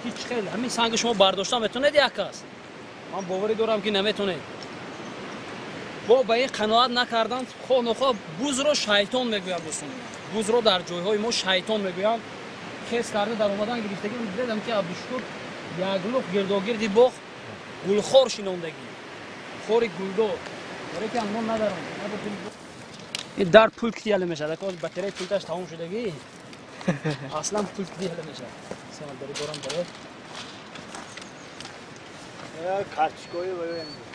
هیچ خیلی همین سنگ شما برداشتن بتونه دیاکاس من باوری دارم که نمیتونه با به این قناعت نکردن خونخوا بوز رو شیطان میگویم دوستان بوز رو در جایهای ما شیطان میگویم خیس کرده در اومدن گرفتگی دیدم که عبدالشکور یک لوح گرداگردی باغ گلخور شیناندگی خوری گلدار برای که انگون ندارم این در پولک دیاله میشه در کاش بطری پولتش تمام شدگی اصلا پولک دیاله میشه سوال داری دارم داره یا کارچکوی باید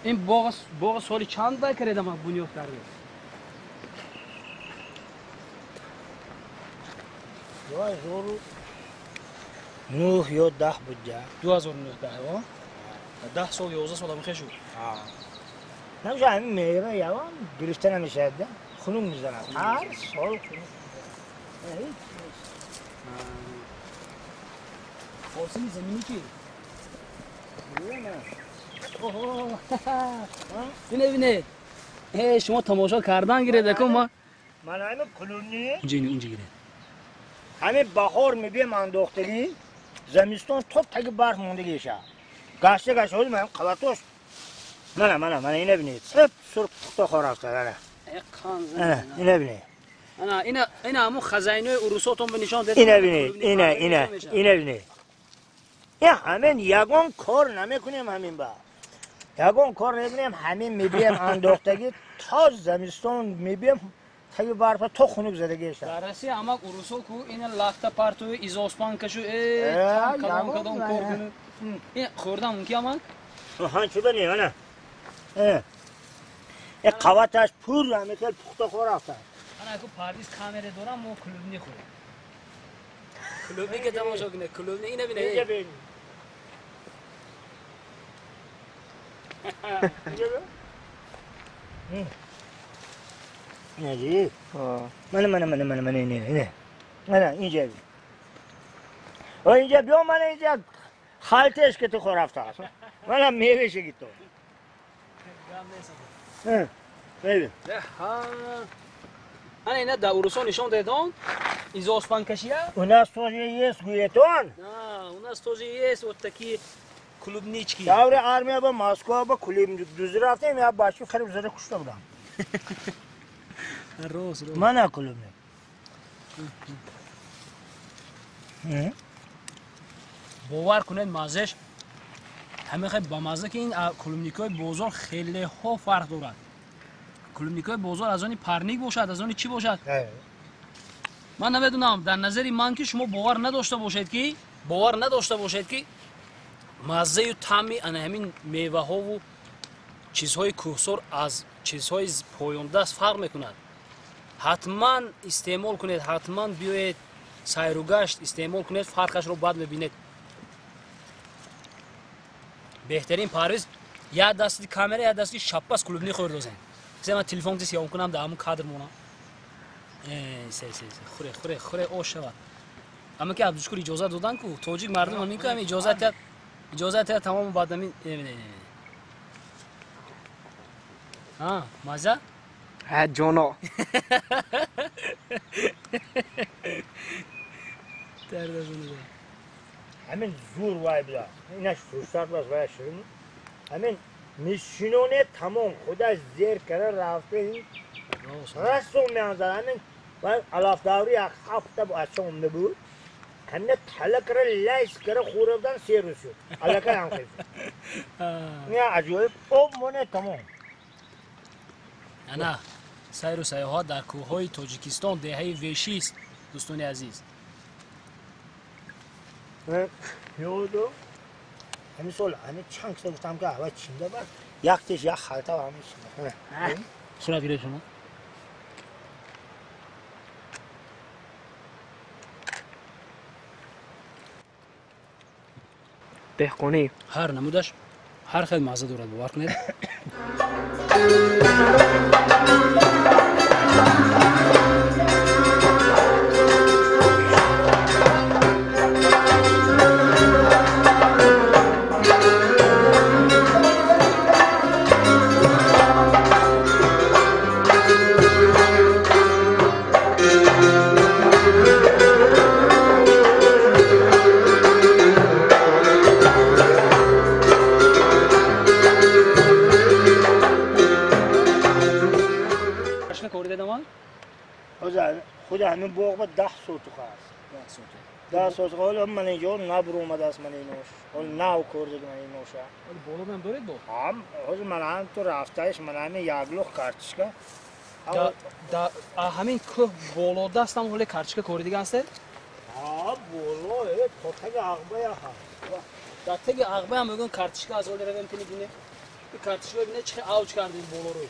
این باغ سالی چند بای کردم من بنیاد کرده یا زور 9 یا 10 بود جا 2009 ها 10 سال 11 سال هم خشو نمیشه همین میوه یا گرفته نمیشه ده خونم میزنم هر سال خونم فارسی زمینی کی بینه شما تماشا کردن گیره دکم ما من همین کلونی اینجا گیره همین بخور میبیم انداختگی زمستان تا تگ برف موندگیشه گشته هایی من قبطوش من اینه بینید سب سر پختا خور افتاد اینه بینید اینا همون خزینه اروساتون به نشان دید اینه بینید یا همین یگان کار نمیکنیم همین با یگان کار نمیکنیم همین میبیم انداختگی تا زمستان میبیم تگ برف تا خونک زدگیشه درستی اما اروسو کو این لخت پرتو ایزاسپان کشو کدام کار کنه این خوردم اون کی اما ها چه بنی انا این قواتش پور همیکل پخته خور افتاد انا اگه پاردیس کامره دارم مو کلوبنی خورم کلوبنی که تماشا کنه کلوبنی اینه بینه اینجا بینی اینه جی من اینه اینجا بینی و اینجا بیا من اینجا خالتش که تو خور افتاد من میوه شگی تو ببین انا اینا در اروسا نشان دادن ایزاسپان کشیه اونا سوژه گویتون نه اونا سوژه اوتکی کلوبنیچکی دور آرمیا با مسکو با کلیم دوز رفتیم یا باشی خراب زده کشته بودم روز من کلیم باور کنید مازش همه خیلی با مزه که این کلوبنیکای بزرگ خیلی ها فرق دارد کلوبنیکای بزرگ از آنی پرنیک باشد از آنی چی باشد من نمیدونم در نظری من که شما باور نداشته باشید که مزه و طعمی همین میوه ها و چیزهای کوهسار از چیزهای پایان دست فرق میکند حتما استعمال کنید حتما بیایید سیر و گشت استعمال کنید فرقش رو بعد ببینید بهترین پرویز یا دستی کامera یا دستی شپاس کلوبنی خورد دوزن مثلا من تلفن دیس یا کنم در همون کادر مونا خوره اوشوا اما که عبدالشکور اجازه دادن کو توجیک مردم همین که اجازه تمام بعد همین ها مازه ها جونا همین زور وای بلا اینش فرصت باز وای شروع همین میشینونه تمام خودش زیر کرده رفته این رسوم میانزد همین و علاف داوری هفته با اچه اومده بود همین تله کرده لیس کرده خوره بودن سیر رو شد علاقه هم خیلی نه عجیب اوب مونه تمام انا سیر و سیاحت در کوههای تاجیکستان دهه ویشی است دوستان عزیز یودو همین سال همین چند کسی گفتم که هوا چینده بود یکتش یک خلطه و همین شده صورت گیره شما دهقانی هر نمودش هر خیلی مزه دارد باور کنید حاضر خود همین باغ با 10 سوتو هست 10 سوتو حالا من اینجا نبر اومده است من اینوش حالا ناو کرده من اینوشا ولی بالا هم دارید با هم حاضر من هم تو رفتهش من همین یاگلوخ کارتشکا دا همین کوه بالا دست هم حالا کارچکا کوری دیگه هسته ها بالا پتک عقبه هست در تگ عقبه هم میگن کارچکا از حالا رویم تینی بینه این کارچکا بینه چه آوج کردیم بالا رو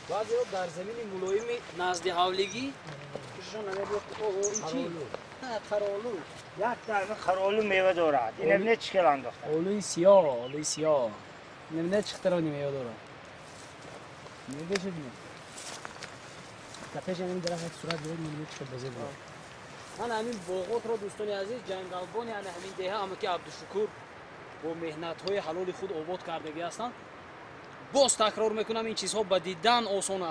بعضی رو در زمین ملایمی نزدی حولگی کششون نمیدید این چی؟ نه خرالو یک دانه خرالو میوه دارد این نبینه چکل انداخته آلوی سیاه نمیده چه ترانی میوه داره نمیده چه بینه دفعه همین درخت صورت دارد نمیده چه بزرگ داره من همین باغات را دوستانی عزیز جنگلبان یعنی همین دیه اما که عبدالشکور با مهنت های حلال خود آباد کردگی هستند باز تکرار میکنم این چیزها با دیدن آسان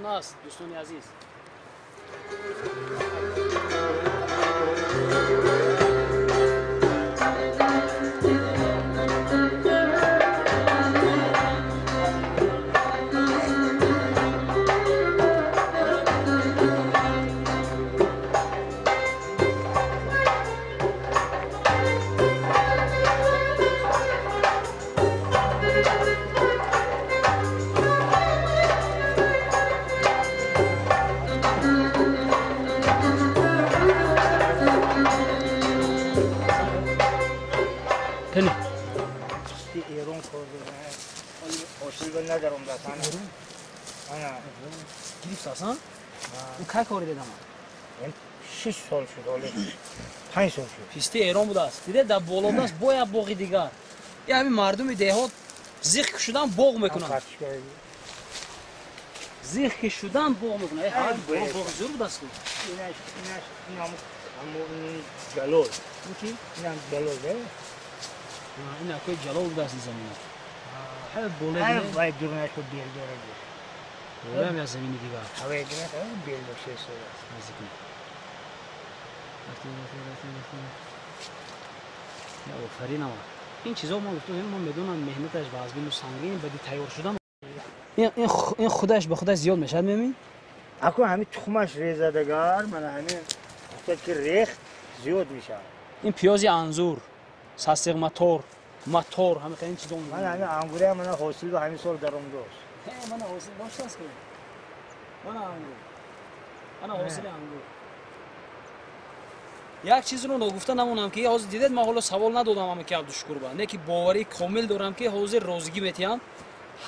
است دوستانی عزیز تنی پستی ایران کرده حاصل به ندارم دستانه انا گریفت هستن؟ اون که کاری دیدم این 6 سال شد حالا 5 سال شد پیستی ایران بوده است دیده در بالا است با یک باقی دیگر یه همین مردم دهات زیخ شدن باغ میکنن زیخ شدن باغ میکنن یه هر باغ زور بوده است اینش همون جلال چی؟ اینم جلال نه این اکوی جلال بوده است زمین همه بالا همه دیگه باید دورنش رو بیل داره بالا هم از زمین دیگر هوای دورنش همه بیل داشته سوی نزدیک می یا آفرین آقا این چیزا ما گفتم ما میدونم مهنتش وازبین و سنگین بدی تیار شدن این خودش به خودش زیاد میشد میبین اکو همین تخمش ریزدگار من همین وقتی که ریخت زیاد میشه این پیازی انزور ساسق ماتور همه این چیزا من همین انگوری هم من حاصل به همین سال درم داشت من حاصل باشه است که من حاصل انگور یک چیز رو نگفته نمونم که حاضر دیدید من حالا سوال ندادم اما که عبدالشکور با نه که باوری کامل دارم که حاضر روزگی میتیم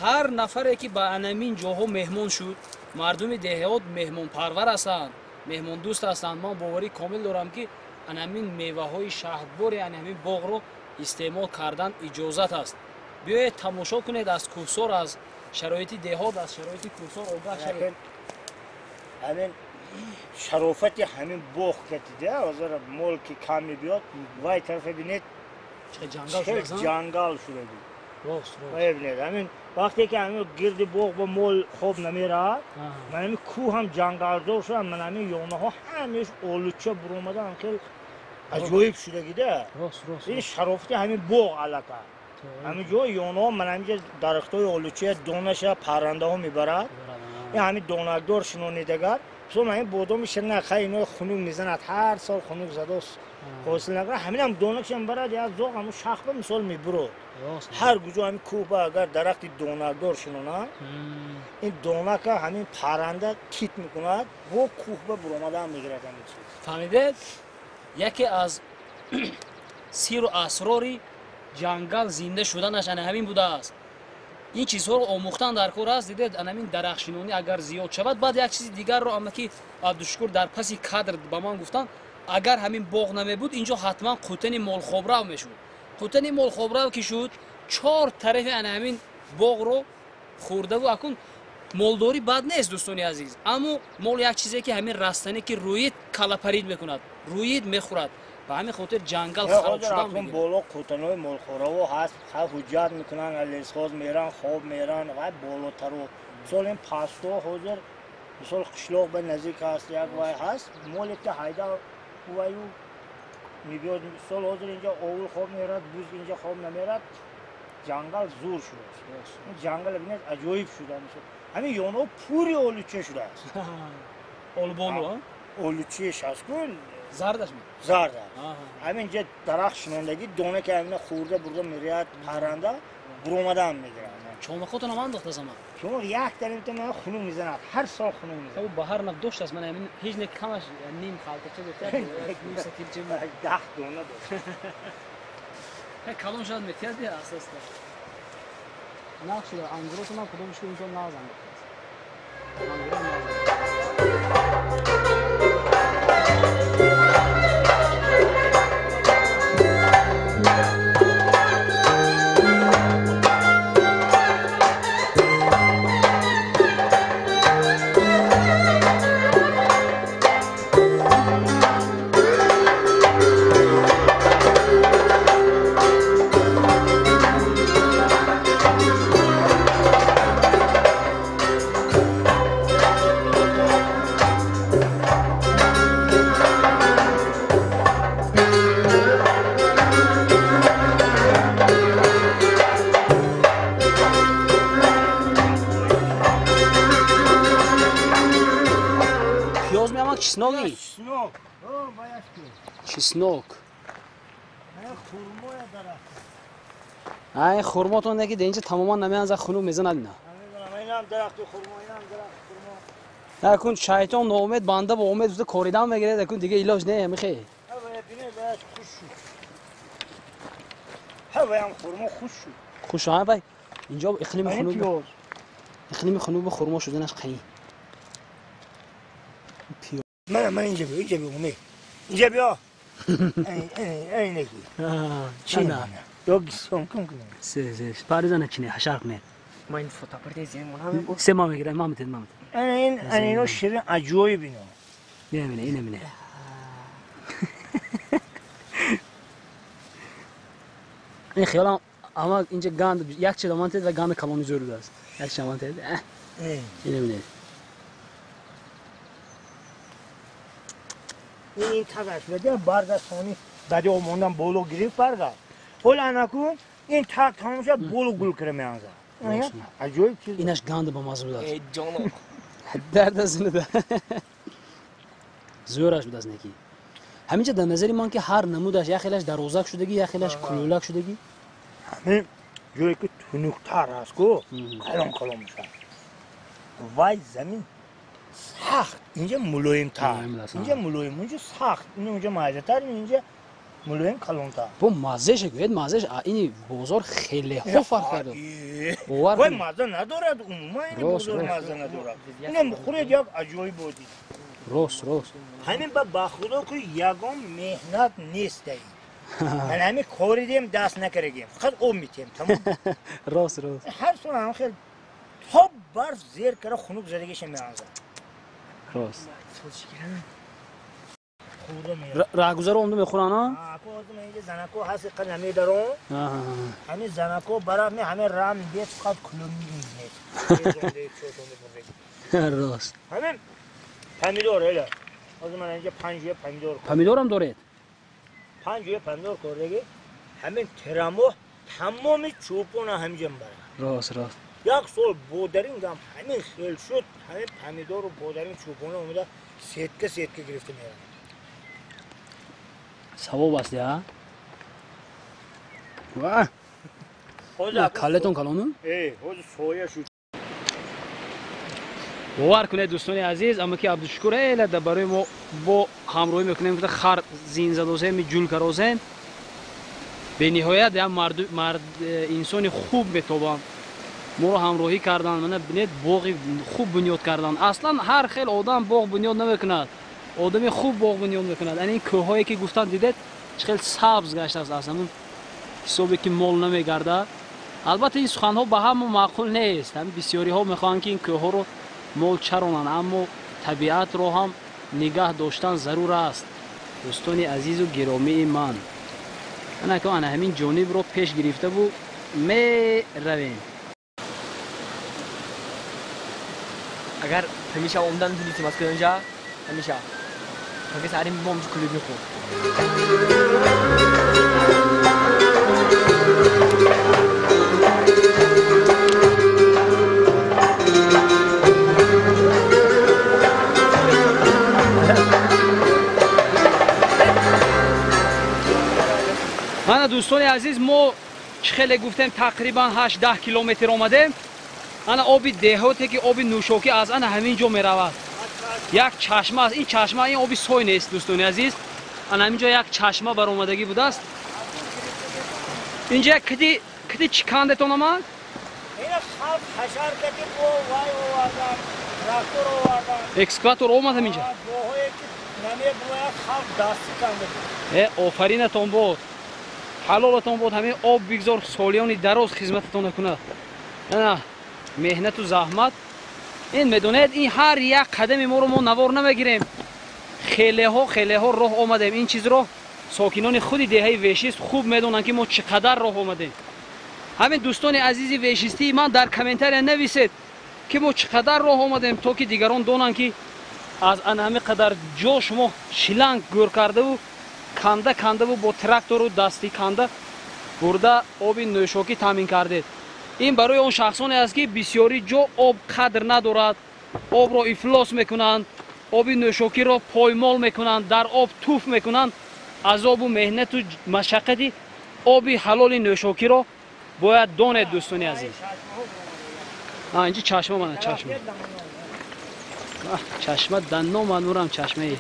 هر نفری که با انمین جاها مهمان شد مردم دهات مهمان پرور هستند مهمان دوست هستند من باوری کامل دارم که انمین میوه های شهردار یعنی همین باغ رو استعمال کردن اجازت است بیایید تماشا کنید از کوهسار از شرایط دهات از شرایط کوهسار آگاه شوید همین شرافت همین باغ که دیده حاضر مال که کمی بیاد وای طرف ببینید چه چه جنگل شده بود راست وای ببینید همین وقتی که همین گرد باغ با مال خوب نمیره من همین کوه هم جنگل دار شدم من همین یونه ها همیش آلوچه برومدن که عجایب شده گیده راست این شرافت همین باغ علاقه همین جو یونه ها من همین درخت های آلوچه دونش پرنده ها میبرد این همین دونکدار شنونیدگر سو من این بودو میشه نه خیلی اینو خنوق میزند هر سال خنوق زده است حاصل نگره همین هم دونکش هم برد یا زوق همون شخبه مثال میبرد هر کجا همین کوه اگر درختی دونکدار شنونه این دونک همین پرنده کیت میکند و کوه به برآمده هم میگیرد همین چیز فهمیدید یکی از سیر و اسراری جنگل زنده شدنش همین بوده است این چیزها رو آموختن در کار است دیدید همین درخشینونی اگر زیاد شود بعد یک چیز دیگر رو اما که عبدالشکور در پسی کادر به من گفتن اگر همین باغ نمی بود اینجا حتما قوتن مال خبرو میشد قوتن مال خبرو که شد 4 طرف همین باغ رو خورده و اکنون مالداری بد نیست دوستانی عزیز اما مال یک چیزی که همین رستنی که روید کلاپرید میکند روید میخورد و همین خاطر جنگل خراب شدن میگیره بالا قوتنای مالخورا هست حجت میکنن لیسخاز میرن خواب میرن و بالاتر و مثلا این پاستا حاضر مثلا قشلاق به نزدیک هست یک وای هست مالی که هایدا وایو میبیاد مثلا حاضر اینجا اول خواب میرد بوز اینجا خواب نمیرد جنگل زور شده این جنگل ببینید عجایب شده میشه همین یونو پوری اولوچه شده است Olbolu ha? اولوچهش هست کن Zardaş mı? زرد است Aha. همینجا درخت شنوندگی دونه که همینه خورده برده میریاد پرنده برومده هم میگیرن Çoğunluk خودتون هم انداخته zaman. شما یک دلیل من خونو میزند هر سال خونو میزند Tabii bahar nav dost است من همین هیچ نکامش نیم خالته چه بهتر نیم سکیر چه می. 10 دونه داشت Ha kalon şad metiyat ya asasda. Nakşılar angurotuna kudum şu insan lazım. Angurot lazım. Piyoz mu yamak çisnogi? سنوک باید که Çisnok. من خورموی درخت Ay xurmotun neki deyince tamamen namayan za xunu mezan alina. همین هم درخت خورما این هم درخت خورما Nakun şeytan nomet banda bu omet üstte koridan ve gele nakun dige ilaç ne yemeği. هوا بینه باید خوش شد هوا هم خورما خوش شد Kuş ha bay. İnce iklimi این xunu. پیاز İklimi xunu bu xurma şudan aş qani. Piyoz. من اینجا بیا اینجا بیا اومه اینجا بیا این نگی Çina. yok son kım kım Se parizana Çin'e haşar ne? Mind fotoğrafı izleyin buna bu. Se mame gire Mahmut Mahmut. این اینو شیرین عجوی بینو Yine mine. این خیالم ama ince gand yakçı damantet ve gandı kolonizörü ders. Yakçı damantet. Yine mine. این تاگش بده برداشتانی بعد اوموندن بولو گریف برگا حالا نکن این تاگ تمام شد بولو گل کرده میانزا عجوی چیز İnaş gandı bamazı ders. Jono. Derdesini de. Zöraş bu da neki. Hemice de nazari man ki har namudaş ya khilaş darozak şudagi ya khilaş kululak şudagi. همین جوی که تنوکتر هست کو کلام کلام میشه وای زمین سخت اینجا ملایم تر ملایم است، اینجا ملایم اونجا سخت اینجا مایده تر اینجا ملایم کلام تر Bu mazzeş göd mazzeş ini bozor خیلی خوب فرق کرده. باور وای کن. مزه ندارد عموما این راست، بزرگ راست. مزه ندارد اینم بخورید یک عجوی بودی Rost. همین با خدا که یگان مهنت نیست ای من همین کاری دیم دست نکردیم فقط او میتیم تمام Rost. هر سال هم خیلی تا بر زیر کرده خنوک زدگیش میانزه Rost. خورده میاد Raguzar oldu mu Kur'an'a? آکو آدم اینجا زنکو هست قد همه درون همین زنکو برای همه همه رام بیت فقط کلومی میزنید Rost. همین پمیدور هلا از من اینجا 5 پمیدور Pomidor هم دارید. 5 پمیدور کردگی همین ترامو تمامی چوپون همینجا برای Rost. یک سال بودرین گم همین خیل شد همین پمیدور و بودرین چوپونه اومده سیتکه گرفته میرن Savo bastı ya. Vah. Ya kalleton kalonu. حوض سویا شد باور کنید دوستان عزیز اما که عبدالشکور ایله در برای ما با همراهی میکنیم که خر زین زدوزه می جول کروزه به نهایت هم مرد انسان خوب بتوبان ما رو همراهی کردن من ببینید باغ خوب بنیاد کردن اصلا هر خیل آدم باغ بنیاد نمیکند آدمی خوب باغ بنیاد میکند این کوهایی که گفتن دیدید خیلی سبز گشته است اصلا حسابی که مول نمیگرده البته این سخن ها به هم معقول نیست هم بسیاری ها میخوان که این کوه ها رو مول چرانن اما طبیعت رو هم نگاه داشتن ضرور است دوستان عزیز و گرامی من انا که انا همین جانب رو پیش گرفته بود می رویم اگر همیشه عمدن دیدیم از کنجا همیشه مگه سریم بامش کلیدی خود دوستان عزیز ما خیلی گفتیم تقریبا 8-10 کیلومتر آمدیم. انا آب دهاتی که آب نوشاکی از انا همین جا میرود. یک چشمه است. این چشمه این آب سوی نیست دوستان عزیز. انا همینجا یک چشمه برآمدگی بوده است. اینجا کدی چیکاندتون آمد؟ اینا خلق حشر کتی بو وای آوردن تراکتور آوردن اکسکواتور آمد همینجا. بوهایی که نمی باید خلق دستی کنده. آفرینتون بود. حلالتون بود. همین آب بگذار سالیانی دراز خدمتتون نکنه. نه مهنت و زحمت. این میدونید این هر یک قدم ما رو ما نوار نمیگیریم. خیلی ها راه آمدیم. این چیز رو ساکنان خود دهه ویشیست خوب میدونن که ما چقدر راه آمدیم. همین دوستان عزیزی ویشیستی من در کامنتر نویسید که ما چقدر راه آمدیم تا که دیگران دونن که از همه قدر جا شما شیلنگ گور کرده و کنده و با تراکتور و دستی کنده برده آب نوشاکی تامین کرده. این برای اون شخصانی است که بسیاری جا آب قدر ندارد، آب را افلاس میکنند، آب نوشاکی را پایمال میکنند، در آب توف میکنند. از آب و مهنت و مشقت آب حلال نوشاکی را باید دانید دوستان عزیز. اینجا چشمه منه چشمه دنو منورم چشمه ای.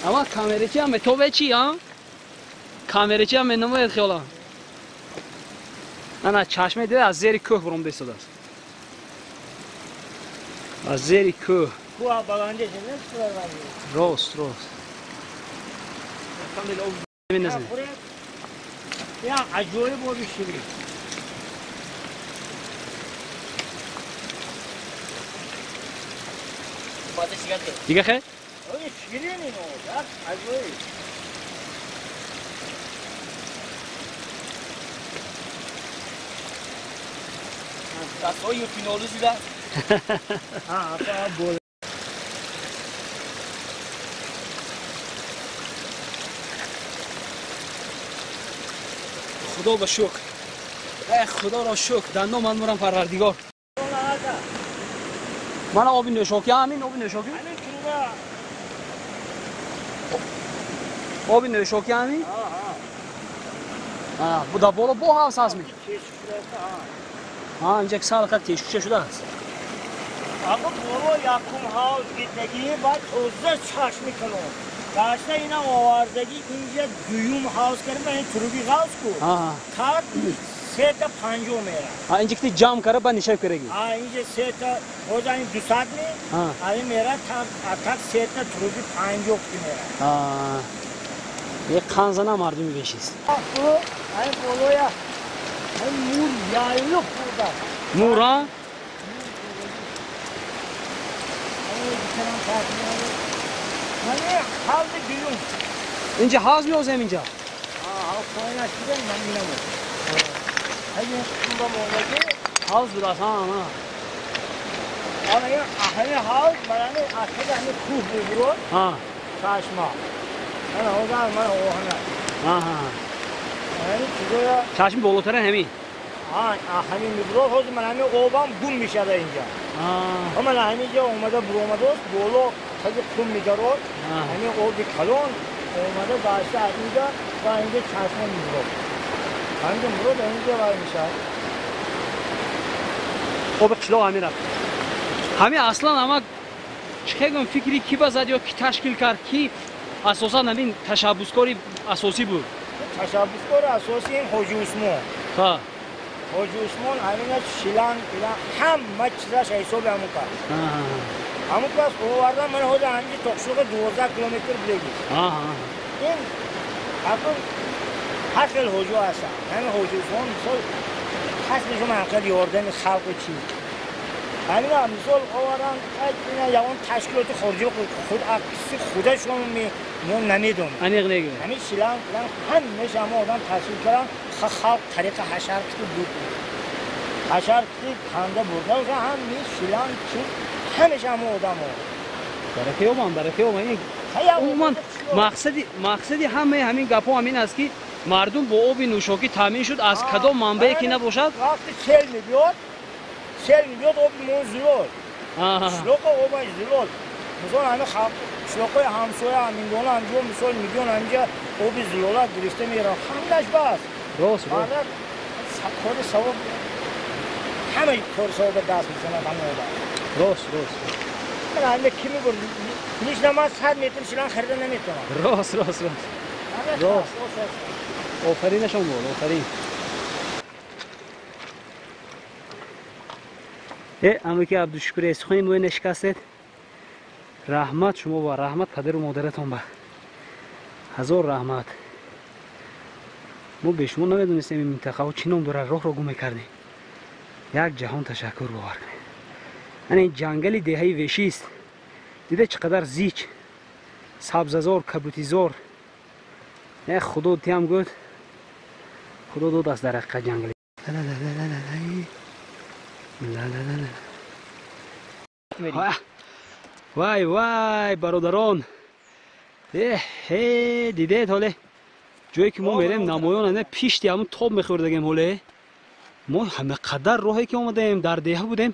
اما کامرچی هم تو به چی ها؟ کامرچی هم نماید خیالا. نه چشمه دیده از زیر کوه برام دستاد است. از زیر کوه. کوه باگانده نیست راست. یا عجوری بودی شیری. دیگه خیر؟ اوه شیری نینو، دار عجوری. دستای فینالوزی ده. آقا بول. خدا به شکر. خدا را شکر. دندان من مرم پروردگار. من آب نوشاکی همین آب نوشاکی. آب نوشاکی همین. بودا بالا با هاوس هست می. اینجا سال تشکیل شده است. آقا برو یکم هاوس گیتگی بعد توزه چشم میکنم. داشته اینا آوردگی اینجا دویوم هاوس کردیم این تروبی هاوس کو. تا 3 تا 5 میره. اینجا که جام کرده بعد نشاب کردگی. اینجا 3 تا روزانی 2 ساعت می. این میره تا 3 تا تروبی 5 میره. یک خانزانه مردمی بیشیست. این بولویا این مور یایلو بوده. مور ها؟ اینجا حاز میوزم اینجا. پایین اشیده من میرم. این با مولاکی حاز بود اصلا این حاز برای اصلا همین کوه بگرد چشمه من آوزن من اوهنه این چیزا چشم بالاتره همین همین میگرد حوز من همین اوبام گم میشه در اینجا من همینجا اومده برآمده است بالا خیلی خون میگرد همین اوبی کلون اومده داشته اینجا و اینجا چشمه میگرد همینجا مرد اینجا وای میشه آب قشلاق همین رفت همین اصلا اما چه فکری کی بزد یا کی تشکیل کرد کی اساسا همین تشبسکاری اساسی بود تشبسکار اساسی این حاجی عثمان حاجی عثمان همین شیلان همه چیزاش حساب همون کرد همون کلاس آوردن من حاجی همینجا تقشوق 12 کیلومتر بلگی این اصلا حفل حاجی هستن همین حاجی عثمان مثال حسبشون حقیقت یاردن خلق و چیز همین هم مثال آوردن یوان تشکیلات خارجی خود اقصی خودشون نمیدون همین شیلان همه شما آدم تشکیل کردن خلق طریق حشر کتی بود حشر کتی کنده بردن همین شیلان چیز همه شما آدم برکه اومن مقصدی همین گپا همین است که مردم با آب نوشاکی تامین شد از کدام منبعی که نباشد وقتی سیل میبیاد آب مون زلال شلوک آبش زلال مثلا همه قشلاقای همسایه همینگونه همجا مثال میگن همجا آب زلاله گرفته میرن همدش بس راست بعد کار ثواب همه کار ثواب دست میزنن همه راست من همه کی میگم هیچ نماز 100 متر شلان خریده نمیتونم راست آفرینشون بود آفرین اما که عبدالشکر اسخانی موی نشکستید رحمت شما با رحمت پدر و مادرتان با هزار رحمت ما به شما نمیدونستیم این منطقه ها چی نام داره راه را گم کردیم یک جهان تشکر باور کنید این جنگل دهه وشی است دیده چقدر زیچ سبززار کبوتیزار نه خدا تیم گفت خدا دو دست درقه جنگلی وای برادران دیده حاله جایی که ما میریم نمایان پیشتی همون تاب میخوردگیم حاله ما همه قدر راهی که آمدیم در دیه بودیم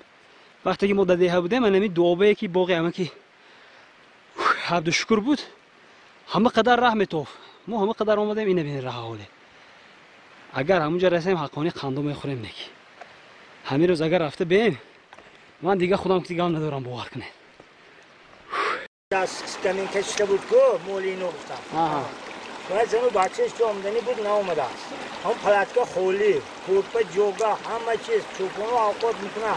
وقتی که ما در دیه بودیم من همین دوابه که باقی همه که عبدالشکر بود همه قدر راه میتوف ما همه قدر آمدیم اینه بین راه حاله اگر همونجا رسیم حقانی قندو میخوریم نکی همین روز اگر رفته بیم من دیگه خودم که دیگه هم ندارم باور کنه دست کمین کشته بود که مولینو گفتم باید زنو بچهش تو آمدنی بود نامده است هم پلاتکا خولی کورپه جوگا همه چیز چوپونو آقاد میکنه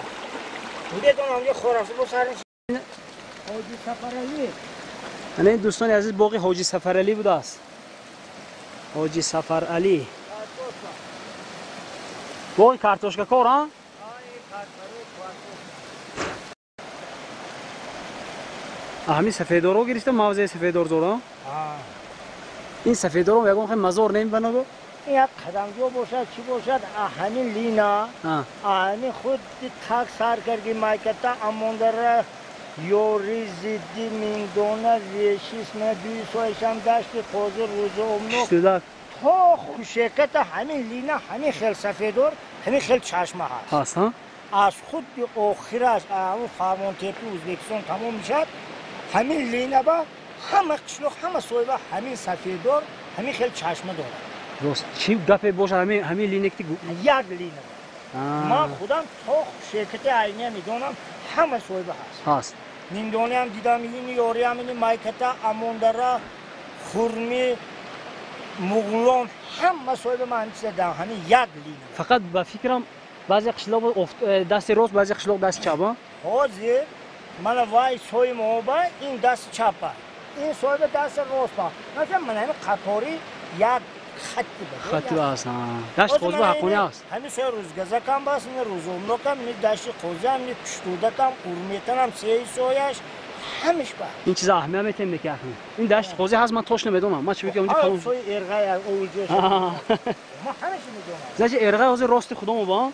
میده دون همجا خورفته با سرنش حاجی سفرعلی این دوستان عزیز باقی حاجی سفرعلی بوده است حاجی سفرعلی باقی کارتوشکا کار ها؟ همین سفیدار رو گرفته موضع سفیدار زورا این سفیدار رو یکم خیلی مزار نیم بنابو یک قدمجو باشد چی باشد همین لینا همین خود تک سر کردی مایکتا اماندره یوری زیدی میندونه ویشیس من دوی سویشم داشتی قوزی روزه امنو تا خوشکت همین لینا همین خیل سفیدار همین خیل چشمه هست از خود به آخرش همون فرمان تیپی ازبکستان تمام میشد همین لینا با همه قشلوق همه سویبه همین سفیدار همین خیلی چشمه داره راست چی گپه باشه همین لینه که یک لینه من خودم تا شرکت عینیه میدونم همه سویبه هست میدونی هم دیدم این یاری هم این مایکتا اموندره خورمی مغلون همه سویبه من همیشه دارم همین یک لینه فقط با فکرم بعضی قشلاق دست راست بعضی قشلاق دست چپ حاضر من وای سوی موبا این دست چپه این سویبه دست راست با مثلا من همین قطاری یک خطی هست دشت خوزه حقونی هست همیشه روزگزه کم باست این روزومنو کم این دشت خوزه هم این پشتوده کم قرمیتن هم سیه سویش همیش با این چیزا اهمیه میتیم نکردن این دشت خوزه هست من توش نمیدونم من چی بگم اونجا کلون سوی ارغای اولجوش ما همیشه میدونم زنجه ارغای حاضر راستی خودمو با ها انا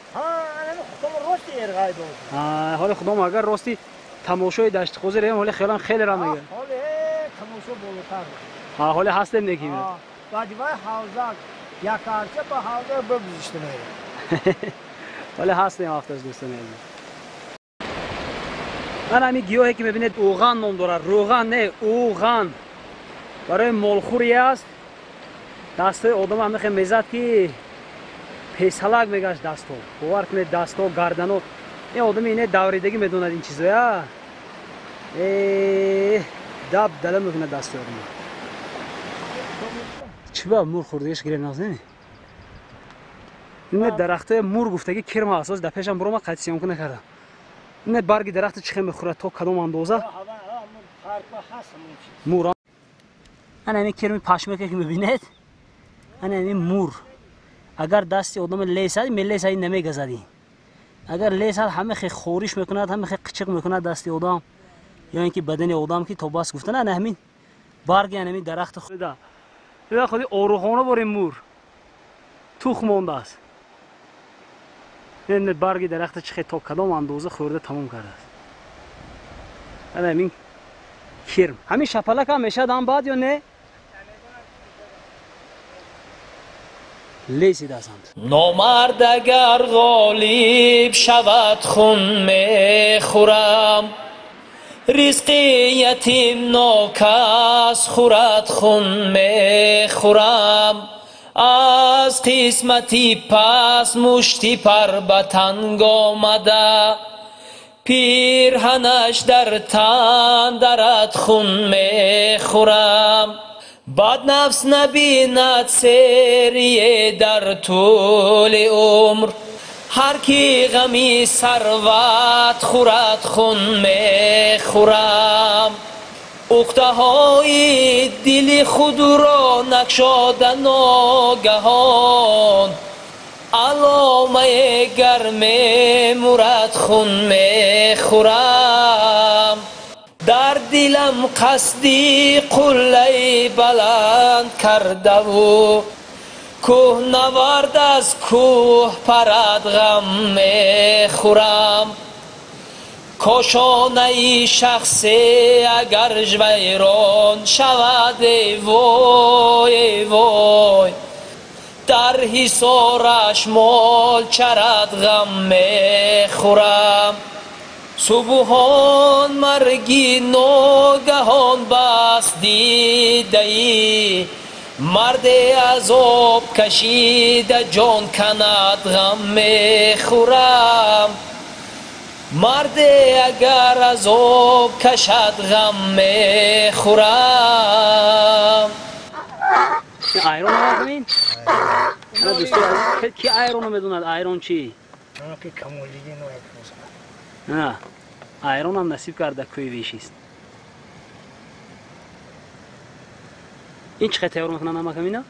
خودم راستی ارغای داشت حالا خودم اگر راستی تماشای دشت خوزه ریم حالا خیلی را میگه حالا تماشا بالاتر حالا هستم نگیم بعدی وای حوزه یک کارچه با حوزه بگذشته میره حالا هستیم هفته از دوستان عزیز من همین گیاهی که میبینید اوغان نام داره روغن نه اوغان برای مالخوری است دسته آدم هم خیلی میزد که پیسلک میگشت دستو باور کنید دستو گردنو این آدم اینه دوریدگی میدوند این چیزا دب دلم میکنه دستو آدم چی با مور خوردهش گیره ناز نمی این درخته مور گفته که کرم اساس در پیشم برو ما قطعی ممکن نکردم این برگ درخت چی میخوره تا کدوم اندازه مور انا این کرم پشمه که میبینید انا این مور اگر دستی آدم لیساد لیساد نمیگذاری اگر لیساد همه خی خورش میکند همه خی قچق میکند دستی آدم یا اینکه بدن آدم که تو بس گفتن نه همین برگ همین درخت خدا یا خودی آروخانه بریم مور توخ مونده است این برگ درخت چه تا کدام اندازه خورده تمام کرده است همین کرم همین شپلک هم میشه دام بعد یا نه لیسی دستند نامرد اگر غالب شود خون میخورم رزقی یتیم ناکس خورد خون میخورم از قسمتی پس مشتی پر به تنگ آمده پیرهنش در تن درد خون میخورم بد نفس نبیند سریه در طول عمر هر کی غمی ثروت خورد خون میخورم اخته های دل خود را نگشاده ناگهان علامه گرم مرد خون میخورم در دلم قصدی قله بلند کرده و کوه نورد از کوه پرد غم میخورم کاشانه شخصی اگر ویران شود وای وای در حصارش مال چرد غم میخورم صبحان مرگی ناگهان بس دیده‌ای مرد عذاب کشیده جان کند غم میخورم مرد اگر عذاب کشد غم میخورم ایرون همین نه دوستی کی ایرون میدوند ایرون چی اون که کمولیگی نوید نه ایرون هم نصیب کرده کوی ویشیست این چه خطه ایرون کنن نمک همینا نه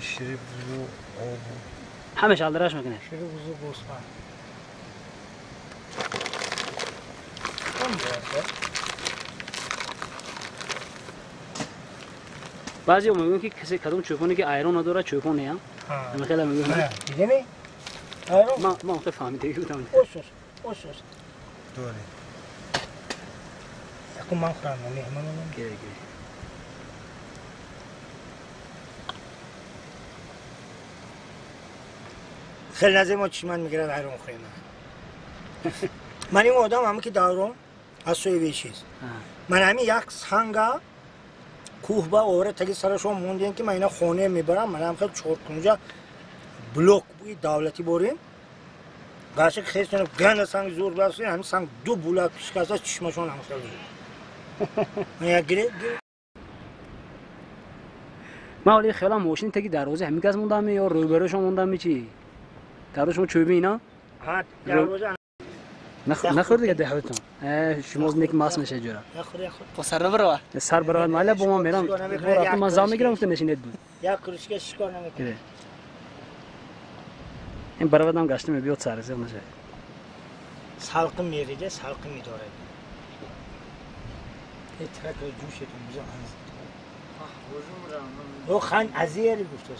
شیری بزو آبو همش الدرش میکنه شیری بزو گوسفند بعضی میگن که کسی کدوم چوپونی که ایرون نداره چوپون نه من خیلی میگم دیگه می ایرون ما خیلی فهمیده بودم اوسوس دوره اكو ما خرام مهمون گیره خیلی نزدیک ما چیمان میگیرد ایرون خوریم من این آدم همه که دارم از سوی ویشیست من همین یک سنگا کوه با اوره تگی سرشون موندین که من اینا خونه میبرم من هم خیلی چورت کنجا بلوک بوی دولتی بریم گاشه خیلی سنگ گند سنگ زور بسید همین سنگ دو بلوک شکسته چشمشون هم خیلی من یک گیره ما ولی خیلی ماشین تگی دروازه همین کس موندم یا روبروشون موندم چی دروازه چوبی اینا ها دروازه نخورد دیگه دهوتون شما نیک ماس میشه جورا نخوری با سر برو سر برای مالا با ما میرم رفتم من زام میگیرم تو نشینید بود یا کرشکه شکار نمیکنه این برای آدم گشته می بیاد سر زیر نشه سالقه میریده سالقه میداره این ترک جوشتون بزن او خان ازیری گفته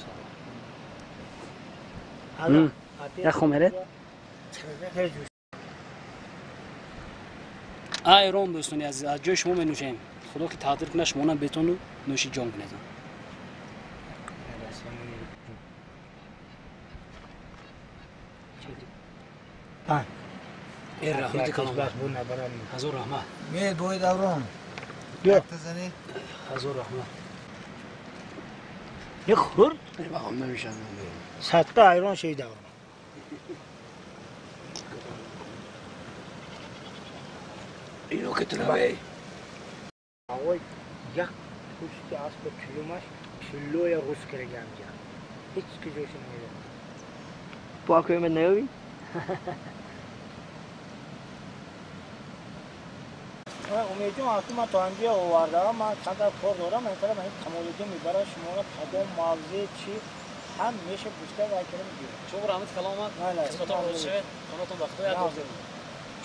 سال یا خمره ایرون دوستانی از جای شما می نوشیم خدا که تقدیر کنه شما هم بتونو نوشی جان کنید این رحمت کلام حضور رحمت می دوی دوران بیا تزنی حضور رحمت یه خور بخوام نمیشن ستا ایران شهید دوران اینو که تنوی آقای یک پوشتی اسب کلومش کلوی روز کرگم جا هیچ که جوش نمیده با کوی من نیوی امیدوارم اصلا ما تا اینجا آورده من چند تا کار دارم من طرف این کمالوجی میبره شما را کدوم موضوع چی هم میشه بیشتر واکر میگیره شما رحمت کلامت خدمتتون روز شد خدمتتون وقت یاد روز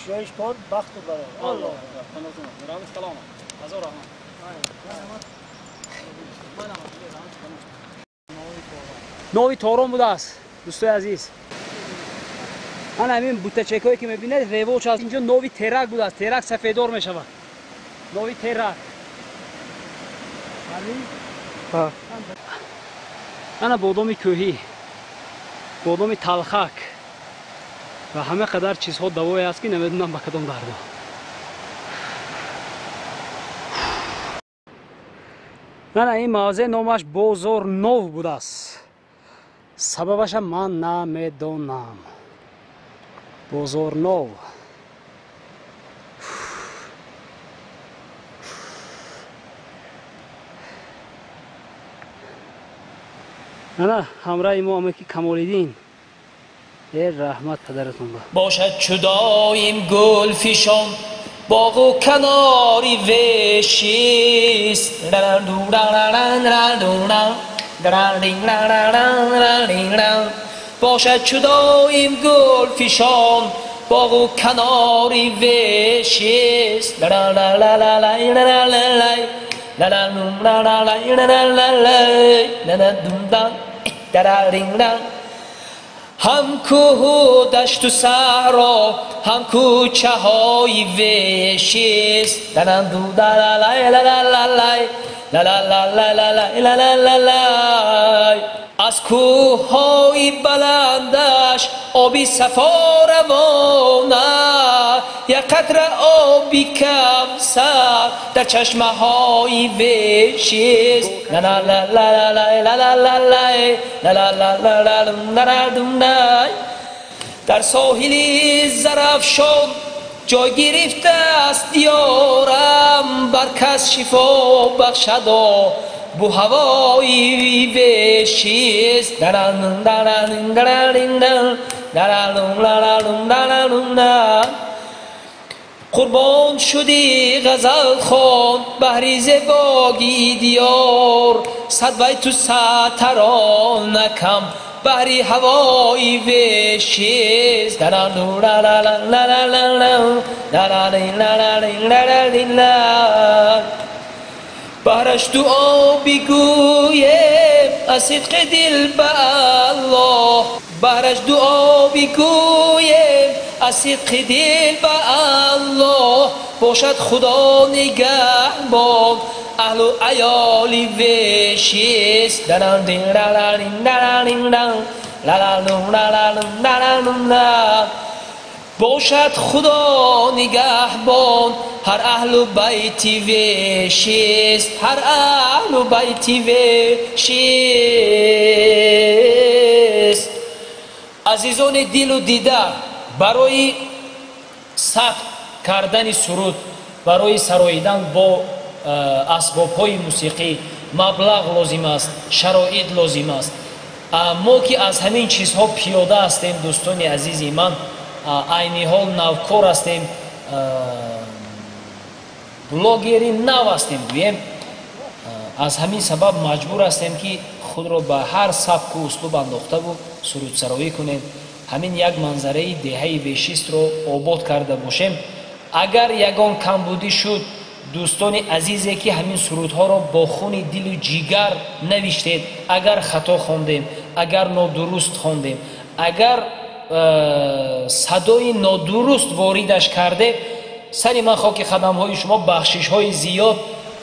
چیش کار وقت برای الله خدمتتون رحمت کلامت حضور رحمت نوی تورون بوده است دوستای عزیز من همین بوته چکایی که میبینید ریوچ از اینجا نوی ترک بوده است ترک سفیدار میشود نوی ترک انا بادام کوهی بادام تلخک و همه قدر چیزها دوایی است که نمیدونم با کدام دردا نه این مغازه نامش بازار نو بوده است. سببش من نمیدانم. بازار نو. نه همراه ما امکی کمالیدین. رحمت پدرتون با. باشد چداییم گل فشان باغ و کناری وشیست باشد چداییم گل فشان باغ و کناری وشیست هم کوه دشت و صحرا هم کوچه های وشیست از کوه های بلندش آبی صفا روانه یک قطره آبی کوثر در چشمه های وشیست در ساحلی زرافشان جای گرفته است یارم بر کس شفا بخشد و بو هوای وشیست قربان شدی غزل خوان بهری زیبایی دیار صد بیت و صد ترانه کم بهری هوای وشیست بهرش دعا بگویم از صدق دل به الله بهرش دعا بگویم از صدق دل به الله باشد خدا نگهبان اهل و عیالی وشیست باشد خدا نگهبان هر اهل و بیتی وشیست هر اهل و بیتی وشیست عزیزان دل و دیده برای ثبت کردن سرود برای سراییدن با اسباب‌های موسیقی مبلغ لازم است شرایط لازم است ما که از همین چیزها پیاده هستیم دوستان عزیزی من عینی حال نوکار هستیم بلاگری نو هستیم گویم از همین سبب مجبور هستیم که خود را به هر سبک و اسلوب انداخته و سرودسرایی کنیم همین یک منظره دهه وشیست رو آباد کرده باشیم اگر یگان کمبودی شد دوستان عزیزی که همین سرودها را با خون دل و جیگر نوشتید اگر خطا خواندیم اگر نادرست خواندیم اگر صدای نادرست واردش کرده سری من خاک قدم های شما بخشش های زیاد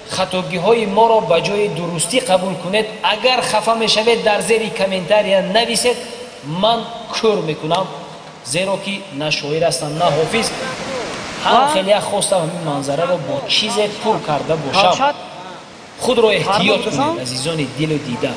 خطاگی های ما را به جای درستی قبول کنید اگر خفه می شوید در زیر کامنتاری نویسید من کور میکنم زیرا که نه شاعر هستم نه حافظ هم خیلی خواستم همین منظره را با چیز پر کرده باشم خود را احتیاط کنید عزیزان دل و دیده